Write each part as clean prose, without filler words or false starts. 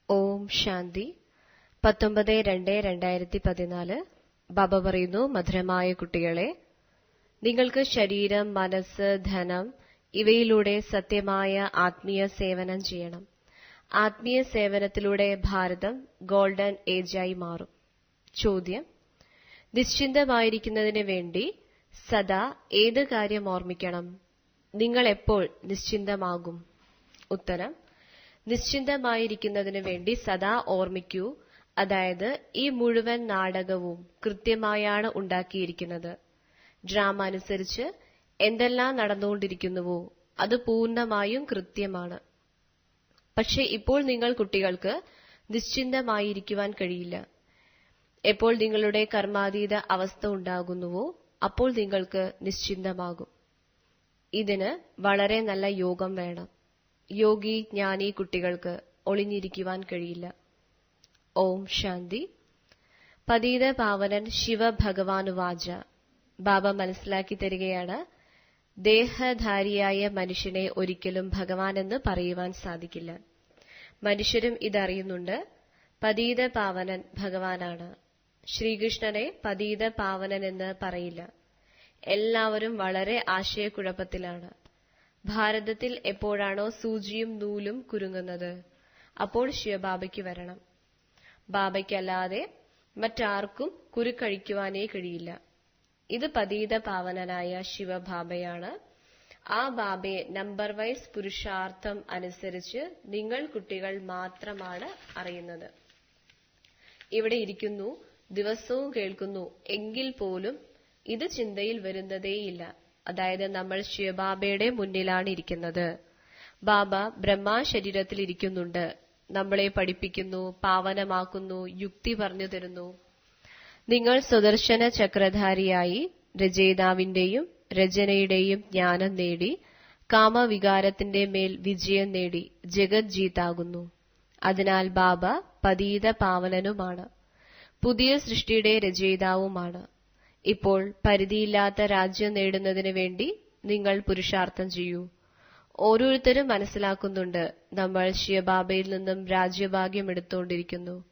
ഓം ശാന്തി. 19/2/2014. ബാബ പറയുന്നു, മധുരമായ കുട്ടികളെ, നിങ്ങൾക്ക് ശരീരം, മനസ്സ്, ധനം ഇവയിലൂടെ സത്യമായ ആത്മീയ സേവനം ചെയ്യണം. ആത്മീയ സേവനത്തിലൂടെ ഭാരതം ഗോൾഡൻ ഏജായി മാറും. ചോദ്യം: നിശ്ചിന്തമായിരിക്കുന്നതിന് വേണ്ടി സദാ ഏത് കാര്യം ഓർമ്മിക്കണം? നിങ്ങൾ എപ്പോൾ നിശ്ചിന്തമാകും? ഉത്തരം: നിശ്ചിന്തമായിരിക്കുന്നതിന് വേണ്ടി സദാ ഓർമ്മിക്കൂ. അതായത് ഈ മുഴുവൻ നാടകവും കൃത്യമായാണ് ഉണ്ടാക്കിയിരിക്കുന്നത്. ഡ്രാമ അനുസരിച്ച് എന്തെല്ലാം നടന്നുകൊണ്ടിരിക്കുന്നുവോ അത് പൂർണ്ണമായും കൃത്യമാണ്. പക്ഷെ ഇപ്പോൾ നിങ്ങൾ കുട്ടികൾക്ക് നിശ്ചിന്തമായിരിക്കുവാൻ കഴിയില്ല. എപ്പോൾ നിങ്ങളുടെ കർമാതീത അവസ്ഥ ഉണ്ടാകുന്നുവോ അപ്പോൾ നിങ്ങൾക്ക് നിശ്ചിന്തമാകും. ഇതിന് വളരെ നല്ല യോഗം വേണം. യോഗി ജ്ഞാനി കുട്ടികൾക്ക് ഒളിഞ്ഞിരിക്കുവാൻ കഴിയില്ല. ഓം ശാന്തി. പതീത പാവനൻ ശിവ ഭഗവാനുവാച. ബാബ മനസ്സിലാക്കി തരികയാണ്, ദേഹധാരിയായ മനുഷ്യനെ ഒരിക്കലും ഭഗവാനെന്ന് പറയുവാൻ സാധിക്കില്ല. മനുഷ്യരും ഇതറിയുന്നുണ്ട്. പതീത പാവനൻ ഭഗവാനാണ്. ശ്രീകൃഷ്ണനെ പതീത പാവനൻ എന്ന് പറയില്ല. എല്ലാവരും വളരെ ആശയക്കുഴപ്പത്തിലാണ്. ഭാരതത്തിൽ എപ്പോഴാണോ സൂചിയും നൂലും കുരുങ്ങുന്നത് അപ്പോൾ ശിവബാബയ്ക്ക് വരണം. ബാബയ്ക്കല്ലാതെ മറ്റാർക്കും കുരുക്കഴിക്കുവാനേ കഴിയില്ല. ഇത് പതീത പാവനനായ ശിവബാബയാണ്. ആ ബാബയെ നമ്പർ വൈസ് പുരുഷാർത്ഥം അനുസരിച്ച് നിങ്ങൾ കുട്ടികൾ മാത്രമാണ് അറിയുന്നത്. ഇവിടെ ഇരിക്കുന്നു, ദിവസവും കേൾക്കുന്നു എങ്കിൽ പോലും ഇത് ചിന്തയിൽ വരുന്നതേയില്ല. അതായത് നമ്മൾ ശിവബാബയുടെ മുന്നിലാണ് ഇരിക്കുന്നത്. ബാബ ബ്രഹ്മാ ശരീരത്തിൽ ഇരിക്കുന്നുണ്ട്, നമ്മളെ പഠിപ്പിക്കുന്നു, പാവനമാക്കുന്നു, യുക്തി പറഞ്ഞു തരുന്നു. നിങ്ങൾ സുദർശന ചക്രധാരിയായി രചയിതാവിന്റെയും രചനയുടെയും ജ്ഞാനം നേടി കാമവികാരത്തിന്റെ മേൽ വിജയം നേടി ജഗത് ജീതാകുന്നു. അതിനാൽ ബാബ പതീത പാവനനുമാണ്, പുതിയ സൃഷ്ടിയുടെ രചയിതാവുമാണ്. ഇപ്പോൾ പരിധിയില്ലാത്ത രാജ്യം നേടുന്നതിന് വേണ്ടി നിങ്ങൾ പുരുഷാർത്ഥം ചെയ്യൂ. ഓരോരുത്തരും മനസ്സിലാക്കുന്നുണ്ട്, നമ്മൾ ശിവബാബയിൽ നിന്നും രാജ്യഭാഗ്യം എടുത്തുകൊണ്ടിരിക്കുന്നു.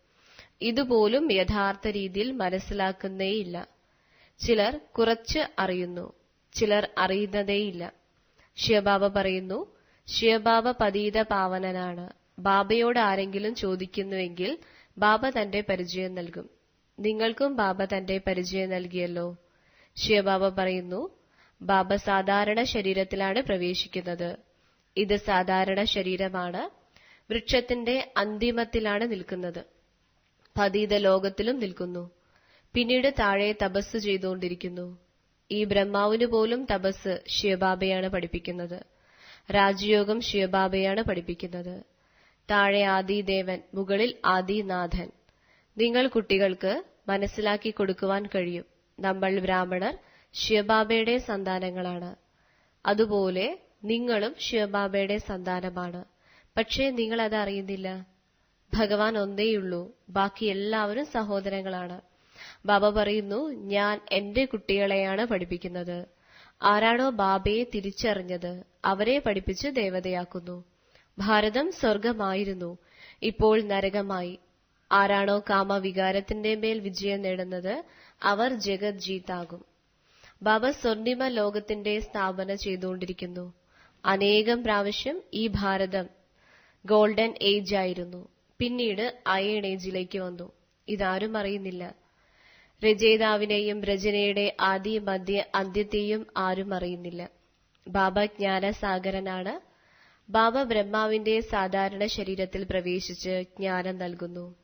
ഇതുപോലും യഥാർത്ഥ രീതിയിൽ മനസ്സിലാക്കുന്നേയില്ല. ചിലർ കുറച്ച് അറിയുന്നു, ചിലർ അറിയുന്നതേയില്ല. ശിവബാബ പറയുന്നു, ശിവബാബ പതീത പാവനനാണ്. ബാബയോട് ആരെങ്കിലും ചോദിക്കുന്നുവെങ്കിൽ ബാബ തന്റെ പരിചയം നൽകും. നിങ്ങൾക്കും ബാബ തന്റെ പരിചയം നൽകിയല്ലോ. ശിവബാബ പറയുന്നു, ബാബ സാധാരണ ശരീരത്തിലാണ് പ്രവേശിക്കുന്നത്. ഇത് സാധാരണ ശരീരമാണ്. വൃക്ഷത്തിന്റെ അന്തിമത്തിലാണ് നിൽക്കുന്നത്. പതീത ലോകത്തിലും നിൽക്കുന്നു. പിന്നീട് താഴെ തപസ് ചെയ്തുകൊണ്ടിരിക്കുന്നു. ഈ ബ്രഹ്മാവിന് പോലും തപസ് ശിവബാബയാണ് പഠിപ്പിക്കുന്നത്. രാജയോഗം ശിവബാബയാണ് പഠിപ്പിക്കുന്നത്. താഴെ ആദിദേവൻ, മുകളിൽ ആദിനാഥൻ. നിങ്ങൾ കുട്ടികൾക്ക് മനസ്സിലാക്കി കൊടുക്കുവാൻ കഴിയും, നമ്മൾ ബ്രാഹ്മണർ ശിവബാബയുടെ സന്താനങ്ങളാണ്. അതുപോലെ നിങ്ങളും ശിവബാബയുടെ സന്താനമാണ്. പക്ഷേ നിങ്ങൾ അത് അറിയുന്നില്ല. ഭഗവാൻ ഒന്നേയുള്ളൂ, ബാക്കി എല്ലാവരും സഹോദരങ്ങളാണ്. ബാബ പറയുന്നു, ഞാൻ എന്റെ കുട്ടികളെയാണ് പഠിപ്പിക്കുന്നത്. ആരാണോ ബാബയെ തിരിച്ചറിഞ്ഞത് അവരെ പഠിപ്പിച്ച് ദേവതയാക്കുന്നു. ഭാരതം സ്വർഗമായിരുന്നു, ഇപ്പോൾ നരകമായി. ആരാണോ കാമവികാരത്തിന്റെ മേൽ വിജയം നേടുന്നത് അവർ ജഗത് ജീതാകും. ബാബ സ്വർണിമ ലോകത്തിന്റെ സ്ഥാപന ചെയ്തുകൊണ്ടിരിക്കുന്നു. അനേകം പ്രാവശ്യം ഈ ഭാരതം ഗോൾഡൻ ഏജ് ആയിരുന്നു, പിന്നീട് അയൺ ഏജിലേക്ക് വന്നു. ഇതാരും അറിയുന്നില്ല. രചയിതാവിനെയും രചനയുടെ ആദി മധ്യ അന്ത്യത്തെയും ആരും അറിയുന്നില്ല. ബാബ ജ്ഞാനസാഗരനാണ്. ബാബ ബ്രഹ്മാവിന്റെ സാധാരണ ശരീരത്തിൽ പ്രവേശിച്ച് ജ്ഞാനം നൽകുന്നു.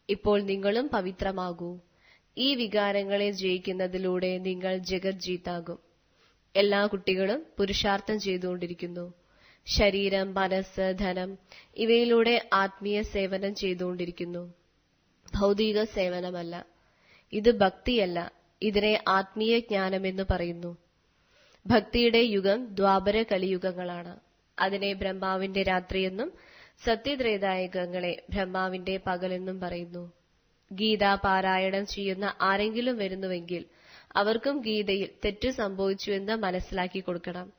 ഇപ്പോൾ നിങ്ങളും പവിത്രമാകൂ. ഈ വികാരങ്ങളെ ജയിക്കുന്നതിലൂടെ നിങ്ങൾ ജഗത് ജീതാകും. എല്ലാ കുട്ടികളും പുരുഷാർത്ഥം ചെയ്തുകൊണ്ടിരിക്കുന്നു. ശരീരം, മനസ്സ്, ധനം ഇവയിലൂടെ ആത്മീയ സേവനം ചെയ്തുകൊണ്ടിരിക്കുന്നു. ഭൗതിക സേവനമല്ല. ഇത് ഭക്തിയല്ല, ഇതിനെ ആത്മീയ ജ്ഞാനമെന്ന് പറയുന്നു. ഭക്തിയുടെ യുഗം ദ്വാപര കലിയുഗങ്ങളാണ്. അതിനെ ബ്രഹ്മാവിന്റെ രാത്രിയെന്നും സത്യത്രേതായുഗങ്ങളെ ബ്രഹ്മാവിന്റെ പകലെന്നും പറയുന്നു. ഗീത പാരായണം ചെയ്യുന്ന ആരെങ്കിലും വരുന്നുവെങ്കിൽ അവർക്കും ഗീതയിൽ തെറ്റ് സംഭവിച്ചുവെന്ന് മനസ്സിലാക്കി കൊടുക്കണം.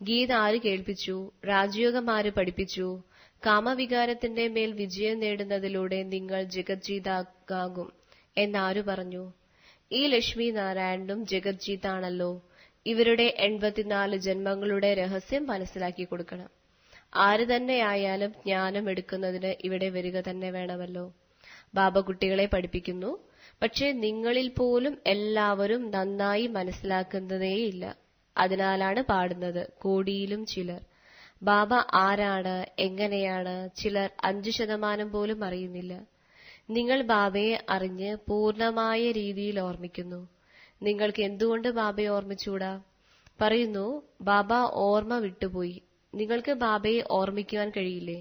ഗീത ആര് കേൾപ്പിച്ചു? രാജയോഗം ആര് പഠിപ്പിച്ചു? കാമവികാരത്തിന്റെ മേൽ വിജയം നേടുന്നതിലൂടെ നിങ്ങൾ ജഗജ്ജീതാകും എന്നാരു പറഞ്ഞു? ഈ ലക്ഷ്മി നാരായണനും ജഗജ്ജീതാണല്ലോ. ഇവരുടെ 84 ജന്മങ്ങളുടെ രഹസ്യം മനസ്സിലാക്കി കൊടുക്കണം. ആര് തന്നെയായാലും ജ്ഞാനം എടുക്കുന്നതിന് ഇവിടെ വരിക തന്നെ വേണമല്ലോ. ബാബ കുട്ടികളെ പഠിപ്പിക്കുന്നു. പക്ഷെ നിങ്ങളിൽ പോലും എല്ലാവരും നന്നായി മനസ്സിലാക്കുന്നതേയില്ല. അതിനാലാണ് പാടുന്നത് കോടിയിലും ചിലർ. ബാബ ആരാണ്, എങ്ങനെയാണ്? ചിലർ 5% പോലും അറിയുന്നില്ല. നിങ്ങൾ ബാബയെ അറിഞ്ഞ് പൂർണ്ണമായ രീതിയിൽ ഓർമ്മിക്കുന്നു. നിങ്ങൾക്ക് എന്തുകൊണ്ട് ബാബയെ ഓർമ്മിച്ചുകൂടാ? പറയുന്നു, ബാബ ഓർമ്മ വിട്ടുപോയി. നിങ്ങൾക്ക് ബാബയെ ഓർമ്മിക്കുവാൻ കഴിയില്ലേ?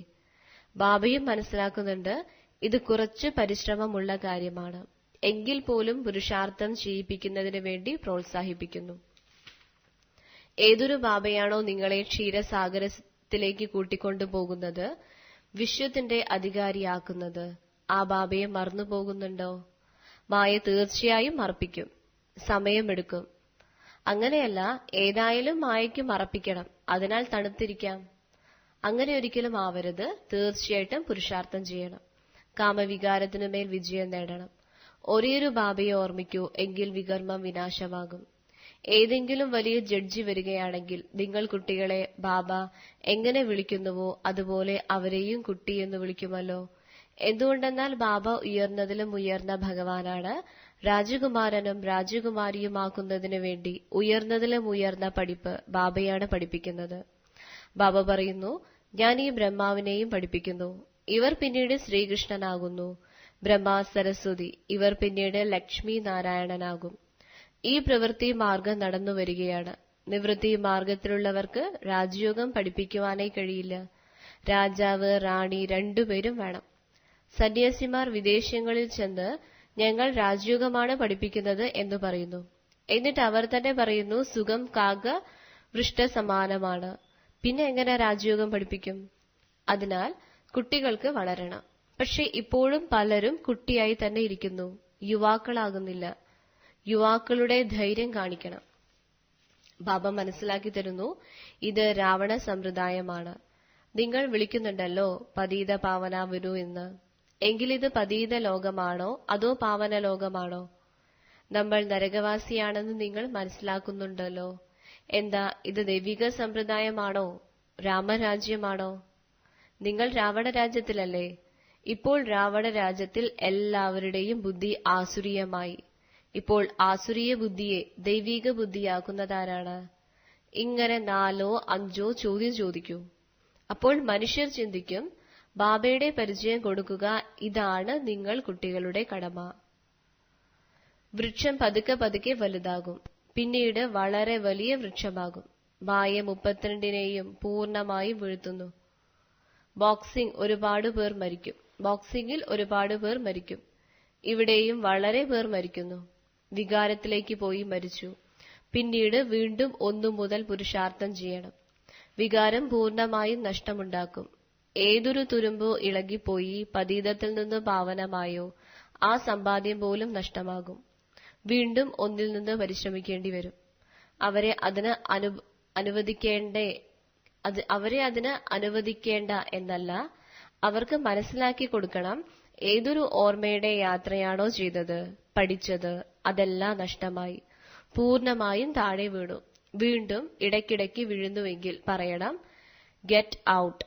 ബാബയും മനസ്സിലാക്കുന്നുണ്ട് ഇത് കുറച്ച് പരിശ്രമമുള്ള കാര്യമാണ്. എങ്കിൽ പോലും പുരുഷാർത്ഥം ചെയ്യിപ്പിക്കുന്നതിന് വേണ്ടി പ്രോത്സാഹിപ്പിക്കുന്നു. ഏതൊരു ബാബയാണോ നിങ്ങളെ ക്ഷീരസാഗരത്തിലേക്ക് കൂട്ടിക്കൊണ്ടുപോകുന്നത്, വിശ്വത്തിന്റെ അധികാരിയാക്കുന്നത്, ആ ബാബയെ മറന്നുപോകുന്നുണ്ടോ? മായ തീർച്ചയായും മറപ്പിക്കും, സമയമെടുക്കും. അങ്ങനെയല്ല, ഏതായാലും മായയ്ക്ക് മറപ്പിക്കണം, അതിനാൽ തണുത്തിരിക്കാം. അങ്ങനെ ഒരിക്കലും ആവരുത്. തീർച്ചയായിട്ടും പുരുഷാർത്ഥം ചെയ്യണം. കാമവികാരത്തിനുമേൽ വിജയം നേടണം. ഒരേയൊരു ബാബയെ ഓർമ്മിക്കൂ, എങ്കിൽ വികർമ്മം വിനാശമാകും. ഏതെങ്കിലും വലിയ ജഡ്ജി വരികയാണെങ്കിൽ നിങ്ങൾ കുട്ടികളെ ബാബ എങ്ങനെ വിളിക്കുന്നുവോ അതുപോലെ അവരെയും കുട്ടി എന്ന് വിളിക്കുമല്ലോ. എന്തുകൊണ്ടെന്നാൽ ബാബ ഉയർന്നതിലും ഉയർന്ന ഭഗവാനാണ്. രാജകുമാരനും രാജകുമാരിയുമാക്കുന്നതിനു വേണ്ടി ഉയർന്നതിലും ഉയർന്ന പഠിപ്പ് ബാബയാണ് പഠിപ്പിക്കുന്നത്. ബാബ പറയുന്നു, ഞാൻ ഈ ബ്രഹ്മാവിനെയും പഠിപ്പിക്കുന്നു. ഇവർ പിന്നീട് ശ്രീകൃഷ്ണനാകുന്നു. ബ്രഹ്മ, സരസ്വതി, ഇവർ പിന്നീട് ലക്ഷ്മി നാരായണനാകും. ഈ പ്രവൃത്തി മാർഗം നടന്നു വരികയാണ്. നിവൃത്തി മാർഗത്തിലുള്ളവർക്ക് രാജയോഗം പഠിപ്പിക്കുവാനായി കഴിയില്ല. രാജാവ്, റാണി രണ്ടുപേരും വേണം. സന്യാസിമാർ വിദേശങ്ങളിൽ ചെന്ന് ഞങ്ങൾ രാജയോഗമാണ് പഠിപ്പിക്കുന്നത് എന്ന് പറയുന്നു. എന്നിട്ട് അവർ തന്നെ പറയുന്നു സുഖം കാക വൃഷ്ട സമാനമാണ്. പിന്നെ എങ്ങനെ രാജയോഗം പഠിപ്പിക്കും? അതിനാൽ കുട്ടികൾക്ക് വളരണം. പക്ഷെ ഇപ്പോഴും പലരും കുട്ടിയായി തന്നെ ഇരിക്കുന്നു, യുവാക്കളാകുന്നില്ല. യുവാക്കളുടെ ധൈര്യം കാണിക്കണം. ബാബ മനസ്സിലാക്കി തരുന്നു, ഇത് രാവണ സമ്പ്രദായമാണ്. നിങ്ങൾ വിളിക്കുന്നുണ്ടല്ലോ പതീത പാവന വരൂ എന്ന്. എങ്കിലിത് പതീത ലോകമാണോ അതോ പാവന ലോകമാണോ? നമ്മൾ നരകവാസിയാണെന്ന് നിങ്ങൾ മനസ്സിലാക്കുന്നുണ്ടല്ലോ. എന്താ ഇത് ദൈവിക സമ്പ്രദായമാണോ, രാമരാജ്യമാണോ? നിങ്ങൾ രാവണ രാജ്യത്തിലല്ലേ? ഇപ്പോൾ രാവണ രാജ്യത്തിൽ എല്ലാവരുടെയും ബുദ്ധി ആസുരീയമായി. ഇപ്പോൾ ആസുരീയ ബുദ്ധിയെ ദൈവിക ബുദ്ധിയാക്കുന്നതാരാണ്? ഇങ്ങനെ 4 or 5 ചോദ്യം ചോദിക്കൂ. അപ്പോൾ മനുഷ്യർ ചിന്തിക്കും, ബാബയുടെ പരിചയം കൊടുക്കുക, ഇതാണ് നിങ്ങൾ കുട്ടികളുടെ കടമ. വൃക്ഷം പതുക്കെ പതുക്കെ വലുതാകും, പിന്നീട് വളരെ വലിയ വൃക്ഷമാകും. മായ 32നെയും പൂർണ്ണമായും വീഴ്ത്തുന്നു. ബോക്സിംഗ് ഒരുപാട് പേർ മരിക്കും. ബോക്സിംഗിൽ ഒരുപാട് പേർ മരിക്കും. ഇവിടെയും വളരെ പേർ മരിക്കുന്നു. വികാരത്തിലേക്ക് പോയി മരിച്ചു. പിന്നീട് വീണ്ടും 1 മുതൽ പുരുഷാർത്ഥം ചെയ്യണം. വികാരം പൂർണ്ണമായും നഷ്ടമുണ്ടാക്കും. ഏതൊരു തുരുമ്പോ ഇളകിപ്പോയി പതീതത്തിൽ നിന്ന് പാവനമായോ ആ സമ്പാദ്യം പോലും നഷ്ടമാകും. വീണ്ടും ഒന്നിൽ നിന്ന് പരിശ്രമിക്കേണ്ടി വരും. അവരെ അതിന് അനുവദിക്കേണ്ട എന്നല്ല, അവർക്ക് മനസ്സിലാക്കി കൊടുക്കണം. ഏതൊരു ഓർമ്മയുടെ യാത്രയാണോ ചെയ്തത്, പഠിച്ചത്, അതെല്ലാം നഷ്ടമായി, പൂർണ്ണമായും താഴെ വീണു. വീണ്ടും ഇടയ്ക്കിടയ്ക്ക് വീഴുന്നുവെങ്കിൽ പറയണം ഗെറ്റ് ഔട്ട്.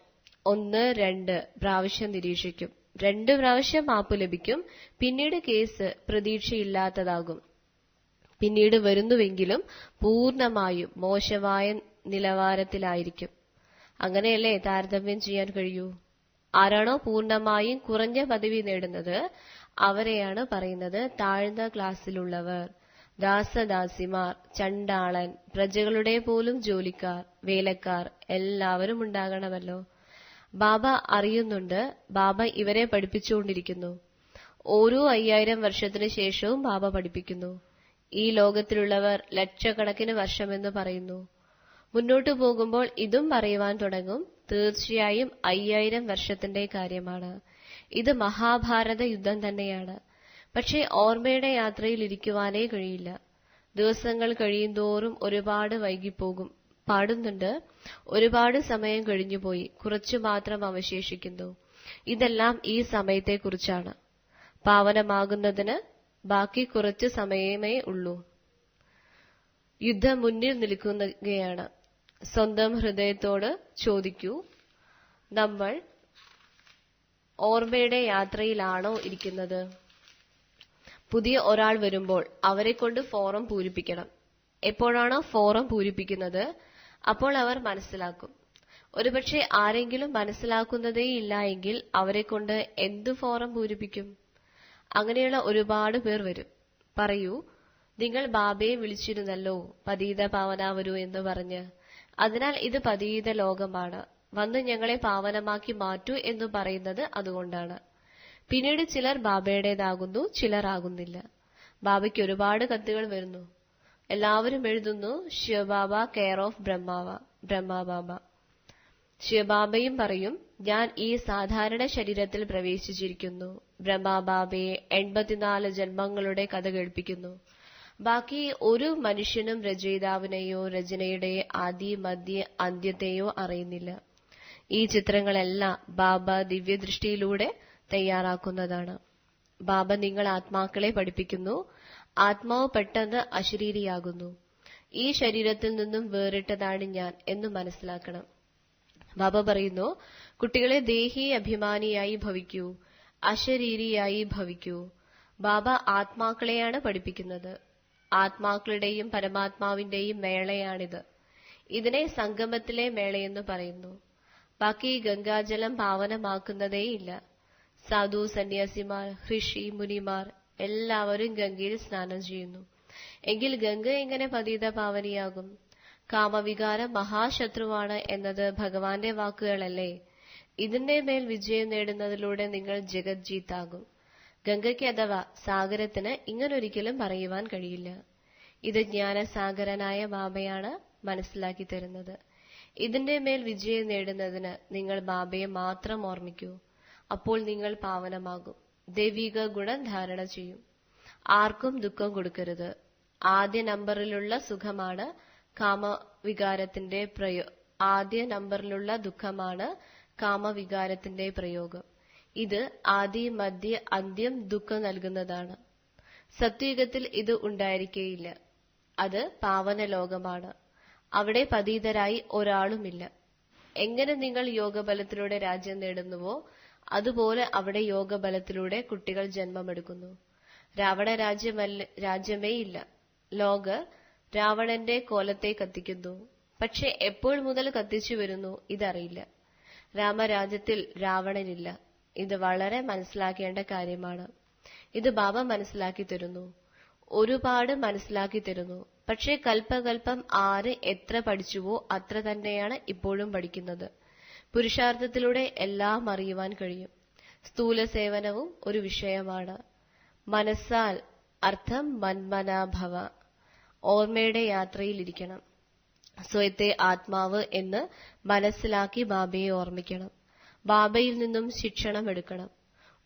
1-2 പ്രാവശ്യം നിരീക്ഷിക്കും. 2 പ്രാവശ്യം മാപ്പ് ലഭിക്കും. പിന്നീട് കേസ് പ്രതീക്ഷയില്ലാത്തതാകും. പിന്നീട് വരുന്നുവെങ്കിലും പൂർണ്ണമായും മോശമായ നിലവാരത്തിലായിരിക്കും. അങ്ങനെയല്ലേ താരതമ്യം ചെയ്യാൻ കഴിയൂ? ആരാണോ പൂർണ്ണമായും കുറഞ്ഞ പദവി നേടുന്നത് അവരെയാണ് പറയുന്നത് താഴ്ന്ന ക്ലാസ്സിലുള്ളവർ. ദാസദാസിമാർ, ചണ്ടാളൻ, പ്രജകളുടെ പോലും ജോലിക്കാർ, വേലക്കാർ എല്ലാവരും ഉണ്ടാകണമല്ലോ. ബാബ അറിയുന്നുണ്ട്. ബാബ ഇവരെ പഠിപ്പിച്ചുകൊണ്ടിരിക്കുന്നു. ഓരോ 5000 വർഷത്തിനു ശേഷവും ബാബ പഠിപ്പിക്കുന്നു. ഈ ലോകത്തിലുള്ളവർ ലക്ഷക്കണക്കിന് വർഷമെന്ന് പറയുന്നു. മുന്നോട്ടു പോകുമ്പോൾ ഇതും പറയുവാൻ തുടങ്ങും. തീർച്ചയായും 5000 വർഷത്തിന്റെ കാര്യമാണ്. ഇത് മഹാഭാരത യുദ്ധം തന്നെയാണ്. പക്ഷേ ഓർമ്മയുടെ യാത്രയിൽ ഇരിക്കുവാനേ കഴിയില്ല. ദിവസങ്ങൾ കഴിയുന്തോറും ഒരുപാട് വൈകിപ്പോകും. പാടുന്നുണ്ട്, ഒരുപാട് സമയം കഴിഞ്ഞുപോയി, കുറച്ചു മാത്രം അവശേഷിക്കുന്നു. ഇതെല്ലാം ഈ സമയത്തെക്കുറിച്ചാണ്. പാവനമാകുന്നതിന് ബാക്കി കുറച്ച് സമയമേ ഉള്ളൂ. യുദ്ധം മുന്നിൽ നിൽക്കുകയാണ്. സ്വന്തം ഹൃദയത്തോട് ചോദിക്കൂ, നമ്മൾ ഓർമ്മയുടെ യാത്രയിലാണോ ഇരിക്കുന്നത്? പുതിയ ഒരാൾ വരുമ്പോൾ അവരെ കൊണ്ട് ഫോറം പൂരിപ്പിക്കണം. എപ്പോഴാണോ ഫോറം പൂരിപ്പിക്കുന്നത് അപ്പോൾ അവർ മനസ്സിലാക്കും. ഒരുപക്ഷെ ആരെങ്കിലും മനസ്സിലാക്കുന്നതേയില്ല എങ്കിൽ അവരെ കൊണ്ട് എന്ത് ഫോറം പൂരിപ്പിക്കും? അങ്ങനെയുള്ള ഒരുപാട് പേർ വരും. പറയൂ, നിങ്ങൾ ബാബയെ വിളിച്ചിരുന്നല്ലോ പതീത പാവനാവരൂ എന്ന് പറഞ്ഞ്. അതിനാൽ ഇത് പതീത ലോകമാണ്, വന്ന് ഞങ്ങളെ പാവനമാക്കി മാറ്റൂ എന്ന് പറയുന്നത് അതുകൊണ്ടാണ്. പിന്നീട് ചിലർ ബാബയുടേതാകുന്നു, ചിലർ ആകുന്നില്ല. ബാബയ്ക്ക് ഒരുപാട് കത്തുകൾ വരുന്നു. എല്ലാവരും എഴുതുന്നു, ശിവബാബ കെയർ ഓഫ് ബ്രഹ്മബാബ. ശിവബാബയും പറയും, ഞാൻ ഈ സാധാരണ ശരീരത്തിൽ പ്രവേശിച്ചിരിക്കുന്നു. ബ്രഹ്മബാബയെ 84 ജന്മങ്ങളുടെ കഥ കേൾപ്പിക്കുന്നു. ബാക്കി ഒരു മനുഷ്യനും രചയിതാവിനെയോ രചനയുടെ ആദി മധ്യ അന്ത്യത്തെയോ അറിയുന്നില്ല. ഈ ചിത്രങ്ങളെല്ലാം ബാബ ദിവ്യദൃഷ്ടിയിലൂടെ തയ്യാറാക്കുന്നതാണ്. ബാബ നിങ്ങൾ ആത്മാക്കളെ പഠിപ്പിക്കുന്നു. ആത്മാവ് പെട്ടെന്ന് അശരീരിയാകുന്നു. ഈ ശരീരത്തിൽ നിന്നും വേറിട്ടതാണ് ഞാൻ എന്ന് മനസ്സിലാക്കണം. ബാബ പറയുന്നു, കുട്ടികളെ ദേഹി അഭിമാനിയായി ഭവിക്കൂ, അശരീരിയായി ഭവിക്കൂ. ബാബ ആത്മാക്കളെയാണ് പഠിപ്പിക്കുന്നത്. ആത്മാക്കളുടെയും പരമാത്മാവിന്റെയും മേളയാണിത്. ഇതിനെ സംഗമത്തിലെ മേളയെന്ന് പറയുന്നു. ബാക്കി ഗംഗാജലം പാവനമാക്കുന്നതേയില്ല. സാധു, സന്യാസിമാർ, ഋഷി, മുനിമാർ എല്ലാവരും ഗംഗയിൽ സ്നാനം ചെയ്യുന്നു. എങ്കിൽ ഗംഗ എങ്ങനെ പതീത പാവനിയാകും? കാമവികാരം മഹാശത്രുവാണ് എന്നത് ഭഗവാന്റെ വാക്കുകളല്ലേ? ഇതിന്റെ മേൽ വിജയം നേടുന്നതിലൂടെ നിങ്ങൾ ജഗത് ജീത്താകും. ഗംഗയ്ക്ക് അഥവാ സാഗരത്തിന് ഇങ്ങനൊരിക്കലും പറയുവാൻ കഴിയില്ല. ഇത് ജ്ഞാനസാഗരനായ ബാബയാണ് മനസ്സിലാക്കി തരുന്നത്. ഇതിന്റെ മേൽ വിജയം നേടുന്നതിന് നിങ്ങൾ ബാബയെ മാത്രം ഓർമ്മിക്കൂ. അപ്പോൾ നിങ്ങൾ പാവനമാകും. ദൈവിക ഗുണം ധാരണ ചെയ്യും. ആർക്കും ദുഃഖം കൊടുക്കരുത്. ആദ്യ നമ്പറിലുള്ള സുഖമാണ് കാമവികാരത്തിന്റെ ആദ്യ നമ്പറിലുള്ള ദുഃഖമാണ് കാമവികാരത്തിന്റെ പ്രയോഗം. ഇത് ആദി മധ്യ അന്ത്യം ദുഃഖം നൽകുന്നതാണ്. സത്യുഗത്തിൽ ഇത് ഉണ്ടായിരിക്കേയില്ല. അത് പാവന ലോകമാണ്. അവിടെ പതീതരായി ഒരാളുമില്ല. എങ്ങനെ നിങ്ങൾ യോഗബലത്തിലൂടെ രാജ്യം നേടുന്നുവോ അതുപോലെ അവിടെ യോഗബലത്തിലൂടെ കുട്ടികൾ ജന്മമെടുക്കുന്നു. രാവണ രാജ്യമേ ഇല്ല. ലോകർ രാവണന്റെ കോലത്തെ കത്തിക്കുന്നു. പക്ഷെ എപ്പോൾ മുതൽ കത്തിച്ചു വരുന്നു ഇതറിയില്ല. രാമരാജ്യത്തിൽ രാവണനില്ല. ഇത് വളരെ മനസ്സിലാക്കേണ്ട കാര്യമാണ്. ഇത് ബാബ മനസ്സിലാക്കി തരുന്നു. ഒരുപാട് മനസ്സിലാക്കി തരുന്നു. പക്ഷേ കൽപ്പകൽപ്പം ആര് എത്ര പഠിച്ചുവോ അത്ര തന്നെയാണ് ഇപ്പോഴും പഠിക്കുന്നത്. പുരുഷാർത്ഥത്തിലൂടെ എല്ലാം അറിയുവാൻ കഴിയും. സ്ഥൂല സേവനവും ഒരു വിഷയമാണ്. മനസ്സാൽ അർത്ഥം മന്മനാഭവ. ഓർമ്മയുടെ യാത്രയിലിരിക്കണം. സ്വയത്തെ ആത്മാവ് എന്ന് മനസ്സിലാക്കി ബാബയെ ഓർമ്മിക്കണം. ബാബയിൽ നിന്നും ശിക്ഷണം എടുക്കണം.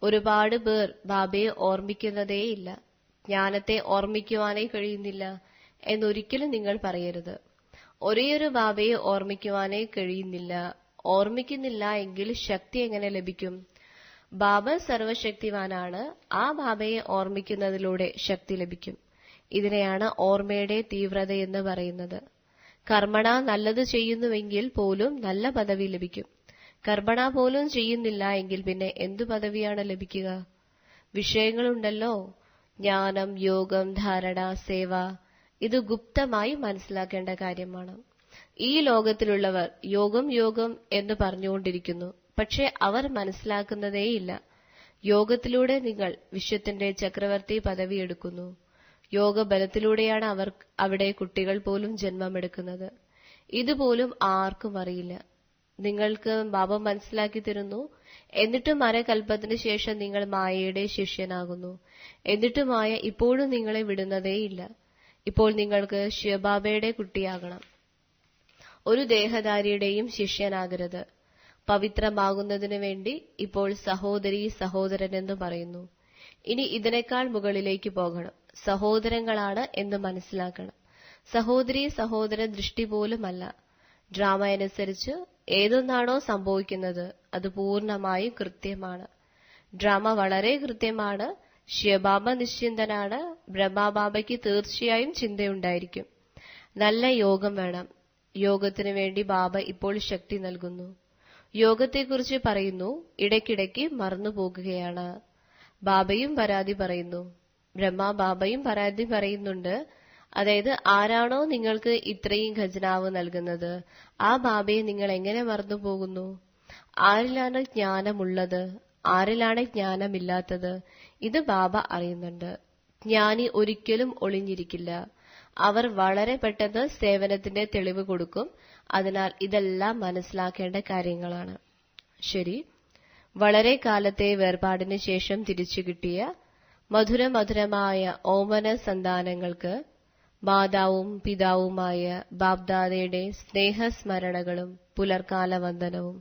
ഒരുപാട് പേർ ബാബയെ ഓർമ്മിക്കുന്നതേയില്ല. ജ്ഞാനത്തെ ഓർമ്മിക്കുവാനേ കഴിയുന്നില്ല എന്നൊരിക്കലും നിങ്ങൾ പറയരുത്. ഒരേയൊരു ബാബയെ ഓർമ്മിക്കുവാനേ കഴിയുന്നില്ല. ഓർമ്മിക്കുന്നില്ല എങ്കിൽ ശക്തി എങ്ങനെ ലഭിക്കും? ബാബ സർവശക്തിവാനാണ്. ആ ബാബയെ ഓർമ്മിക്കുന്നതിലൂടെ ശക്തി ലഭിക്കും. ഇതിനെയാണ് ഓർമ്മയുടെ തീവ്രതയെന്ന് പറയുന്നത്. കർമ്മണ നല്ലത് ചെയ്യുന്നുവെങ്കിൽ പോലും നല്ല പദവി ലഭിക്കും. കർമ്മണ പോലും ചെയ്യുന്നില്ല എങ്കിൽ പിന്നെ എന്തു പദവിയാണ് ലഭിക്കുക? വിഷയങ്ങളുണ്ടല്ലോ, ജ്ഞാനം, യോഗം, ധാരണ, സേവ. ഇത് ഗുപ്തമായി മനസ്സിലാക്കേണ്ട കാര്യമാണ്. ഈ ലോകത്തിലുള്ളവർ യോഗം എന്ന് പറഞ്ഞുകൊണ്ടിരിക്കുന്നു. പക്ഷെ അവർ മനസ്സിലാക്കുന്നതേയില്ല. യോഗത്തിലൂടെ നിങ്ങൾ വിശ്വത്തിന്റെ ചക്രവർത്തി പദവി എടുക്കുന്നു. യോഗബലത്തിലൂടെയാണ് അവിടെ കുട്ടികൾ പോലും ജന്മമെടുക്കുന്നത്. ഇതുപോലും ആർക്കും അറിയില്ല. നിങ്ങൾക്ക് ബാബ മനസ്സിലാക്കി തരുന്നു. എന്നിട്ടും അരകൽപ്പത്തിന് ശേഷം നിങ്ങൾ മായയുടെ ശിഷ്യനാകുന്നു. എന്നിട്ടും മായ ഇപ്പോഴും നിങ്ങളെ വിടുന്നതേയില്ല. ഇപ്പോൾ നിങ്ങൾക്ക് ശിവബാബയുടെ കുട്ടിയാകണം. ഒരു ദേഹധാരിയുടെയും ശിഷ്യനാകരുത്. പവിത്രമാകുന്നതിനു വേണ്ടി ഇപ്പോൾ സഹോദരി സഹോദരനെന്ന് പറയുന്നു. ഇനി ഇതിനേക്കാൾ മുകളിലേക്ക് പോകണം. സഹോദരങ്ങളാണ് എന്ന് മനസ്സിലാക്കണം. സഹോദരി സഹോദര ദൃഷ്ടി പോലുമല്ല. ഡ്രാമ അനുസരിച്ച് ഏതൊന്നാണോ സംഭവിക്കുന്നത് അത് പൂർണ്ണമായും കൃത്യമാണ്. ഡ്രാമ വളരെ കൃത്യമാണ്. ശിവബാബ നിശ്ചിന്തനാണ്. ബ്രഹ്മബാബയ്ക്ക് തീർച്ചയായും ചിന്തയുണ്ടായിരിക്കും. നല്ല യോഗം വേണം. യോഗത്തിനു വേണ്ടി ബാബ ഇപ്പോൾ ശക്തി നൽകുന്നു. യോഗത്തെക്കുറിച്ച് പറയുന്നു, ഇടയ്ക്കിടയ്ക്ക് മറന്നുപോകുകയാണ്. ബാബയും പരാതി പറയുന്നു, ബ്രഹ്മബാബയും പരാതി പറയുന്നുണ്ട്. അതായത് ആരാണോ നിങ്ങൾക്ക് ഇത്രയും ഖജനാവ് നൽകുന്നത് ആ ബാബയെ നിങ്ങൾ എങ്ങനെ മറന്നുപോകുന്നു? ആരിലാണ് ജ്ഞാനമുള്ളത്, ആരിലാണ് ജ്ഞാനമില്ലാത്തത്? ഇത് ബാബ അറിയുന്നുണ്ട്. ജ്ഞാനി ഒരിക്കലും ഒളിഞ്ഞിരിക്കില്ല. അവർ വളരെ പെട്ടെന്ന് സേവനത്തിന്റെ തെളിവ് കൊടുക്കും. അതിനാൽ ഇതെല്ലാം മനസ്സിലാക്കേണ്ട കാര്യങ്ങളാണ്. ശരി, വളരെ കാലത്തെ വേർപാടിന് ശേഷം തിരിച്ചു കിട്ടിയ മധുരമധുരമായ ഓമന സന്താനങ്ങൾക്ക് മാതാവും പിതാവുമായ ബാബ്ദാദയുടെ സ്നേഹസ്മരണകളും പുലർക്കാല വന്ദനവും.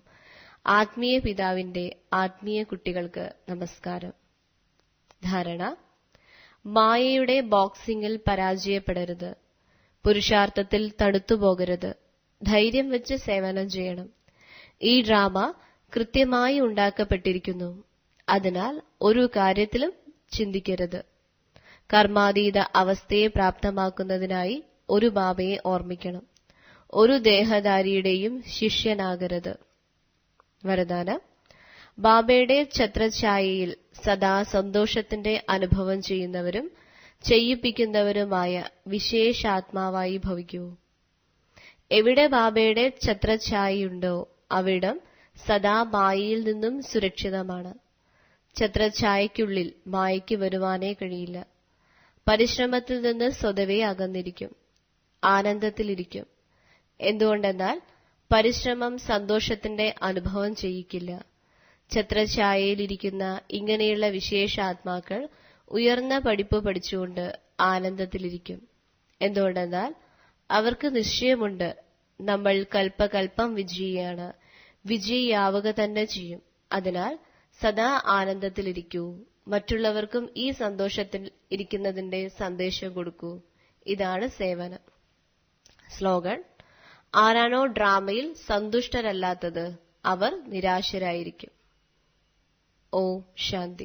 ആത്മീയ പിതാവിന്റെ ആത്മീയ കുട്ടികൾക്ക് നമസ്കാരം. ധാരണ: മായയുടെ ബോക്സിംഗിൽ പരാജയപ്പെടരുത്. പുരുഷാർത്ഥത്തിൽ തണുത്തുപോകരുത്. ധൈര്യം വെച്ച് സേവനം ചെയ്യണം. ഈ ഡ്രാമ കൃത്യമായി ഉണ്ടാക്കപ്പെട്ടിരിക്കുന്നു. അതിനാൽ ഒരു കാര്യത്തിലും ചിന്തിക്കരുത്. കർമാതീത അവസ്ഥയെ പ്രാപ്തമാക്കുന്നതിനായി ഒരു ബാബയെ ഓർമ്മിക്കണം. ഒരു ദേഹധാരിയുടെയും ശിഷ്യനാകരുത്. വരദാനം: ബാബയുടെ ഛത്രഛായയിൽ സദാ സന്തോഷത്തിന്റെ അനുഭവം ചെയ്യുന്നവരും ചെയ്യിപ്പിക്കുന്നവരുമായ വിശേഷാത്മാവായി ഭവിക്കൂ. എവിടെ ബാബയുടെ ഛത്രഛായയുണ്ടോ അവിടം സദാ മായയിൽ നിന്നും സുരക്ഷിതമാണ്. ഛത്രഛായയ്ക്കുള്ളിൽ മായയ്ക്ക് വരുവാനേ കഴിയില്ല. പരിശ്രമത്തിൽ നിന്ന് സ്വതവേ അകന്നിരിക്കും, ആനന്ദത്തിലിരിക്കും. എന്തുകൊണ്ടെന്നാൽ പരിശ്രമം സന്തോഷത്തിന്റെ അനുഭവം ചെയ്യിക്കില്ല. ഛത്രഛായയിലിരിക്കുന്ന ഇങ്ങനെയുള്ള വിശേഷാത്മാക്കൾ ഉയർന്ന പഠിപ്പ് പഠിച്ചുകൊണ്ട് ആനന്ദത്തിലിരിക്കും. എന്തുകൊണ്ടെന്നാൽ അവർക്ക് നിശ്ചയമുണ്ട്, നമ്മൾ കൽപ്പകൽപ്പം വിജയിയാണ്, വിജയിയാവുക തന്നെ ചെയ്യും. അതിനാൽ സദാ ആനന്ദത്തിലിരിക്കൂ. മറ്റുള്ളവർക്കും ഈ സന്തോഷത്തിൽ ഇരിക്കുന്നതിന്റെ സന്ദേശം കൊടുക്കൂ. ഇതാണ് സേവനം. സ്ലോഗൻ: ആരാണോ ഡ്രാമയിൽ സന്തുഷ്ടരല്ലാത്തത് അവർ നിരാശരായിരിക്കും. ഓം ശാന്തി.